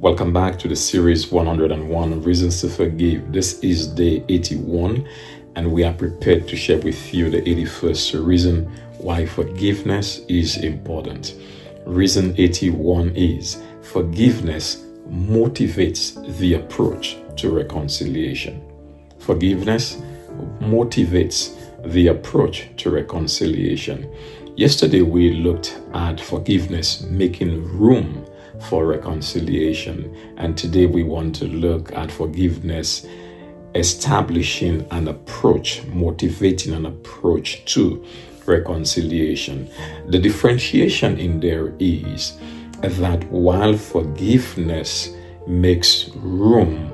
Welcome back to the series 101 Reasons to Forgive. This is day 81, and we are prepared to share with you the 81st reason why forgiveness is important. Reason 81 is forgiveness motivates the approach to reconciliation. Forgiveness motivates the approach to reconciliation. Yesterday we looked at forgiveness making room for reconciliation, and today we want to look at forgiveness establishing an approach, motivating an approach to reconciliation. The differentiation in there is that while forgiveness makes room,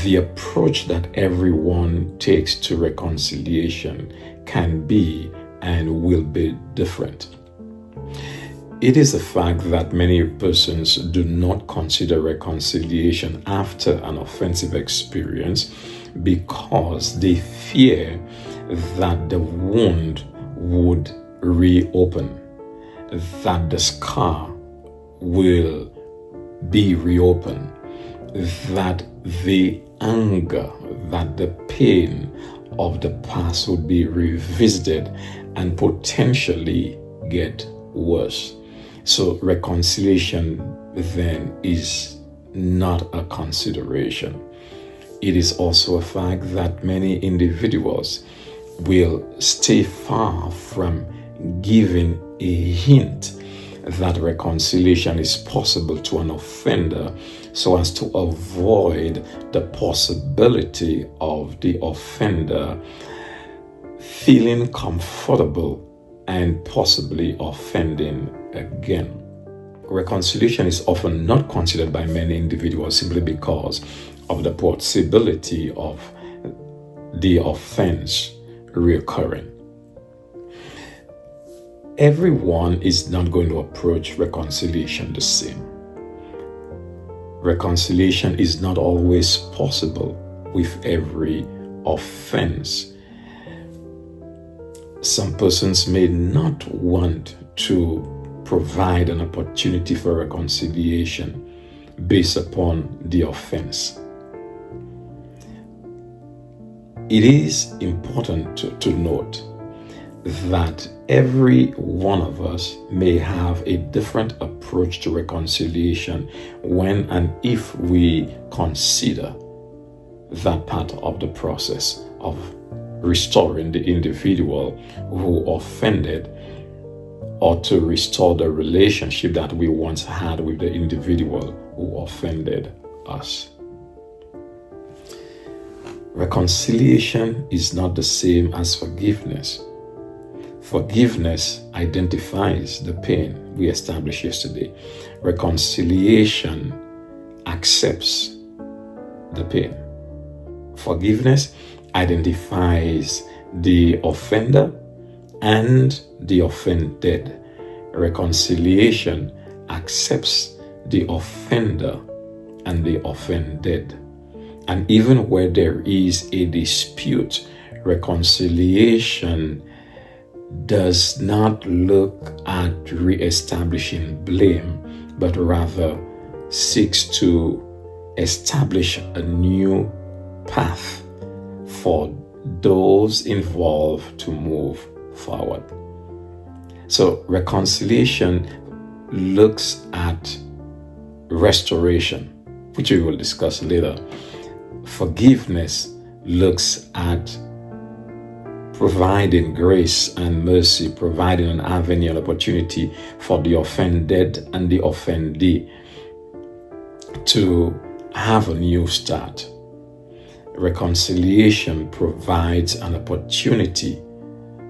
the approach that everyone takes to reconciliation can be and will be different. It is a fact that many persons do not consider reconciliation after an offensive experience because they fear that the wound would reopen, that the scar will be reopened, that the anger, that the pain of the past would be revisited and potentially get worse. So reconciliation then is not a consideration. It is also a fact that many individuals will stay far from giving a hint that reconciliation is possible to an offender so as to avoid the possibility of the offender feeling comfortable and possibly offending again. Reconciliation is often not considered by many individuals simply because of the possibility of the offense reoccurring. Everyone is not going to approach reconciliation the same. Reconciliation is not always possible with every offense. Some persons may not want to provide an opportunity for reconciliation based upon the offense. It is important to note that every one of us may have a different approach to reconciliation when and if we consider that part of the process of restoring the individual who offended, or to restore the relationship that we once had with the individual who offended us. Reconciliation is not the same as forgiveness. Forgiveness identifies the pain we established yesterday. Reconciliation accepts the pain. Forgiveness identifies the offender and the offended. Reconciliation accepts the offender and the offended. And even where there is a dispute, reconciliation does not look at re-establishing blame, but rather seeks to establish a new path for those involved to move forward. So reconciliation looks at restoration, which we will discuss later. Forgiveness looks at providing grace and mercy, providing an avenue and opportunity for the offended and the offendee to have a new start. Reconciliation provides an opportunity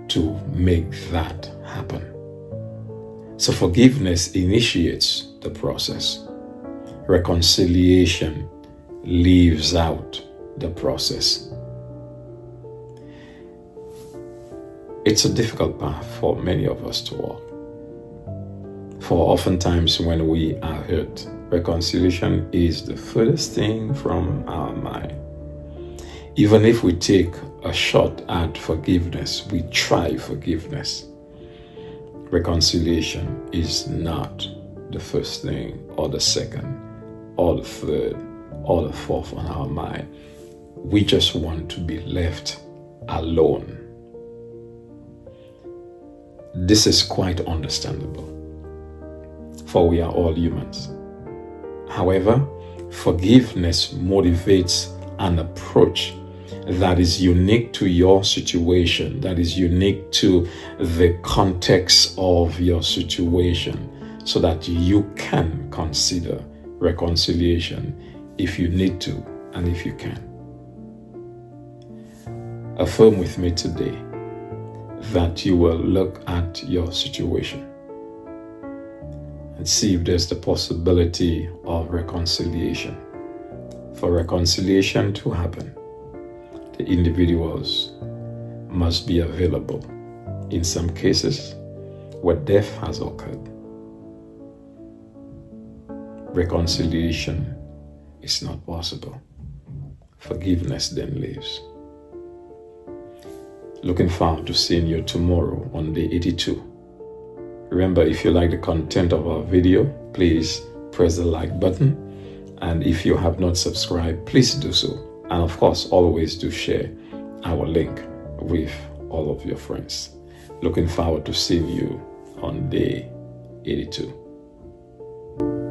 to make that happen. So forgiveness initiates the process. Reconciliation leaves out the process. It's a difficult path for many of us to walk. For oftentimes when we are hurt, reconciliation is the furthest thing from our mind. Even if we take a shot at forgiveness, we try forgiveness, reconciliation is not the first thing or the second or the third or the fourth on our mind. We just want to be left alone. This is quite understandable, for we are all humans. However, forgiveness motivates an approach that is unique to your situation, that is unique to the context of your situation, so that you can consider reconciliation if you need to and if you can. Affirm with me today that you will look at your situation and see if there's the possibility of reconciliation. For reconciliation to happen, the individuals must be available. In some cases, where death has occurred, reconciliation is not possible. Forgiveness then lives. Looking forward to seeing you tomorrow on day 82. Remember, if you like the content of our video, please press the like button. And if you have not subscribed, please do so. And of course, always do share our link with all of your friends. Looking forward to seeing you on day 82.